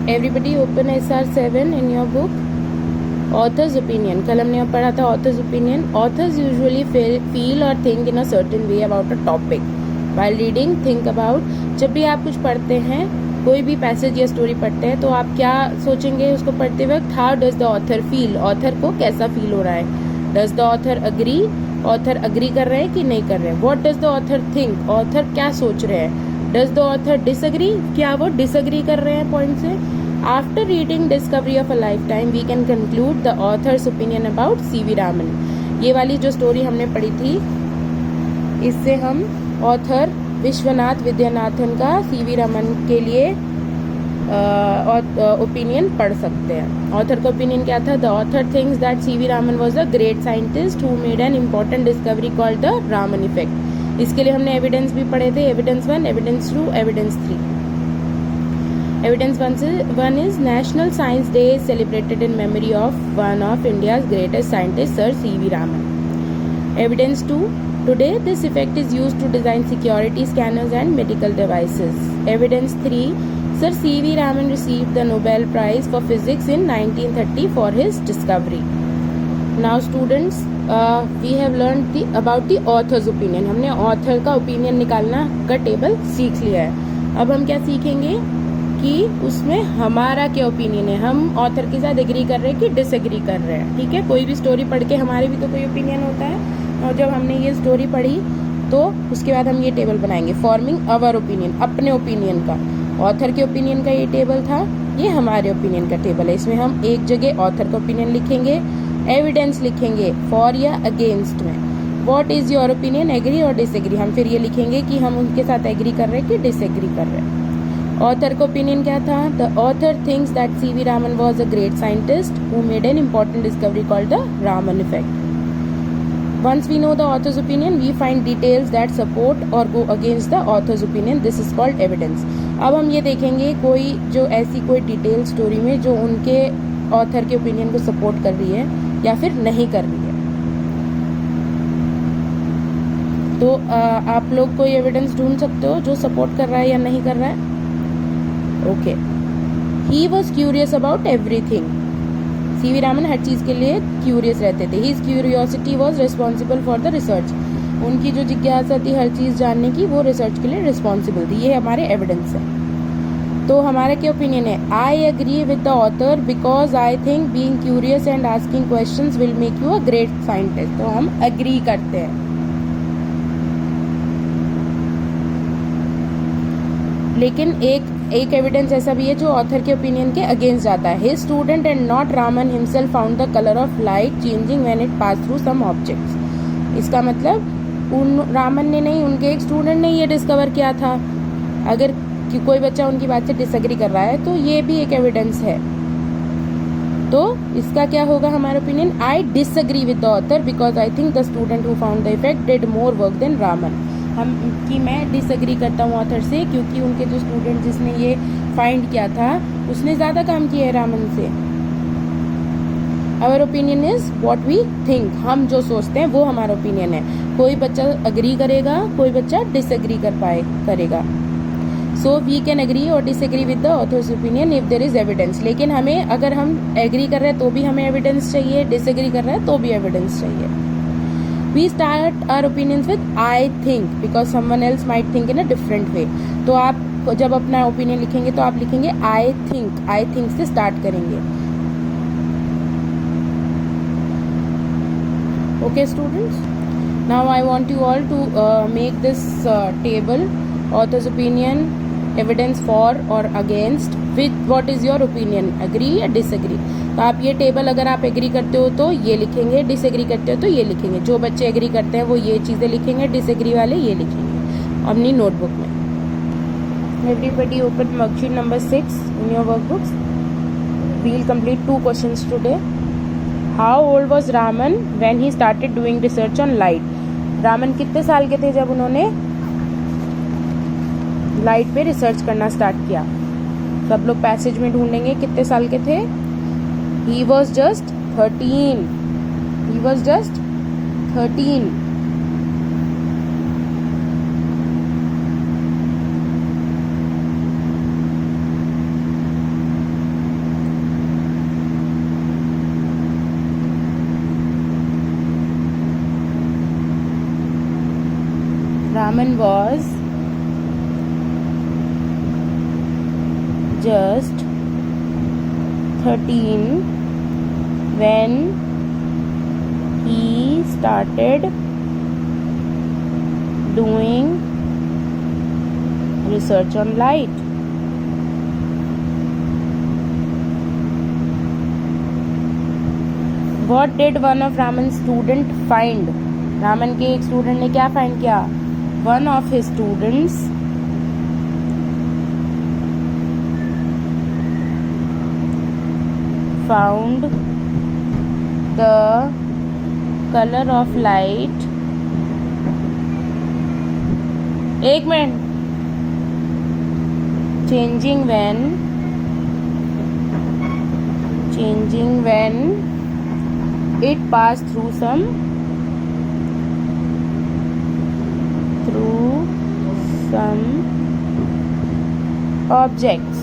Everybody open SR7 in your book. Author's opinion. कल हमने पढ़ा था author's opinion. Authors usually feel or think in a certain way about a topic. While reading, think about. जब भी आप कुछ पढ़ते हैं, कोई भी पैसेज या स्टोरी पढ़ते हैं, तो आप क्या सोचेंगे उसको पढ़ते वक्त? How does the author feel? Author को कैसा फील हो रहा है? Does the author agree? Author agree कर रहे हैं कि नहीं कर रहे हैं? What does the author think? Author क्या सोच रहे हैं? Does the author disagree? क्या वो डिसअग्री कर रहे हैं पॉइंट से? After reading discovery of a lifetime we can conclude the author's opinion about C V Raman. ये वाली जो स्टोरी हमने पढ़ी थी, इससे हम ऑथर विश्वनाथ विद्यानाथन का सीवी रामन के लिए ओपिनियन पढ़ सकते हैं. ऑथर का ओपिनियन क्या था? The author thinks that CV Raman was a great scientist who made an important discovery called the Raman effect. इसके लिए हमने एविडेंस भी पढ़े थे. Evidence 1, evidence 2, evidence 3. Evidence 1 is National Science Day is celebrated in memory of one of India's greatest scientists, Sir C.V. Raman. Evidence 2, today this effect is used to design security scanners and medical devices. Evidence 3, Sir C.V. Raman received the Nobel Prize for Physics in 1930 for his discovery. Now students, we have learned about the author's opinion. हमने author का opinion निकालना का table सीख लिया है. अब हम क्या सीखेंगे कि उसमें हमारा क्या ओपिनियन है. हम ऑथर के साथ एग्री कर रहे हैं कि डिसएग्री कर रहे हैं. ठीक है, कोई भी स्टोरी पढ़ के हमारे भी तो कोई ओपिनियन होता है. और जब हमने ये स्टोरी पढ़ी तो उसके बाद हम ये टेबल बनाएंगे. फॉर्मिंग अवर ओपिनियन, अपने ओपिनियन का. ऑथर के ओपिनियन का ये टेबल था, ये हमारे ओपिनियन का टेबल है. इसमें हम एक जगह ऑथर का ओपिनियन लिखेंगे, एविडेंस लिखेंगे फॉर या अगेंस्ट में. What is your opinion, agree और डिसएग्री. हम फिर ये लिखेंगे कि हम उनके साथ एग्री कर रहे हैं कि डिसएग्री कर रहे हैं. ऑथर का ओपिनियन क्या था? The author thinks that CV Raman was a great scientist who made an important discovery called the Raman effect. Once we know the author's opinion, we find details that support or go against the author's opinion. This is called evidence. अब हम ये देखेंगे कोई जो ऐसी कोई detail story में जो उनके ऑथर के ओपिनियन को सपोर्ट कर रही है या फिर नहीं कर रही है. तो आप लोग कोई एविडेंस ढूंढ सकते हो जो सपोर्ट कर रहा है या नहीं कर रहा है. Okay. He was curious about everything. CV Raman हर चीज़ के लिए क्यूरियस रहते थे. His curiosity was responsible for the research. उनकी जो जिज्ञासा थी हर चीज़ जानने की, वो रिसर्च के लिए रिस्पॉन्सिबल थी. ये हमारे एविडेंस है. तो हमारा क्या ओपिनियन है? I agree with the author because I think being curious and asking questions will make you a great scientist. तो हम एग्री करते हैं. लेकिन एक एविडेंस ऐसा भी है जो ऑथर के ओपिनियन के अगेंस्ट जाता है. His student and not Raman himself found the colour of light changing when it pass through some objects. इसका मतलब रामन ने नहीं, उनके एक स्टूडेंट ने ये डिस्कवर किया था. अगर कोई बच्चा उनकी बात से डिसएग्री कर रहा है तो ये भी एक एविडेंस है. तो इसका क्या होगा हमारा opinion? I disagree with the author because I think the student who found the effect did more work than Raman. मैं डिसएग्री करता हूँ ऑथर से क्योंकि उनके जो स्टूडेंट जिसने ये फाइंड किया था उसने ज़्यादा काम किया है रामन से. Our opinion is what we think. हम जो सोचते हैं वो हमारा ओपिनियन है. कोई बच्चा अग्री करेगा, कोई बच्चा डिसएग्री करेगा. सो वी कैन एग्री और disagree with the author's opinion if there is evidence. लेकिन हमें, अगर हम एग्री कर रहे हैं तो भी हमें एविडेंस चाहिए, डिसएग्री कर रहे हैं तो भी एविडेंस चाहिए. We start our opinions with I think because someone else might think in a different way. तो आप जब अपना ओपिनियन लिखेंगे तो आप लिखेंगे I think से स्टार्ट करेंगे. Okay students, now I want you all to make this table, author's opinion, evidence for or against, with what is your opinion, agree या disagree. तो आप ये टेबल अगर आप एग्री करते हो तो ये लिखेंगे, डिसएग्री करते हो तो ये लिखेंगे. जो बच्चे एग्री करते हैं वो ये चीज़ें लिखेंगे, डिसएग्री वाले ये लिखेंगे अपनी नोटबुक में. Everybody open worksheet number 6 in your workbooks. We will complete 2 questions today. How old was Raman when he started doing research on light. Raman कितने साल के थे जब उन्होंने लाइट पे रिसर्च करना स्टार्ट किया? सब लोग पैसेज में ढूंढेंगे कितने साल के थे. He was just 13. He was just 13. Raman was just 13 when he started doing research on light. What did one of Raman's student find? Raman के एक स्टूडेंट ने क्या फाइंड किया? One of his students found the color of light. एक minute. Changing when it passed through some objects.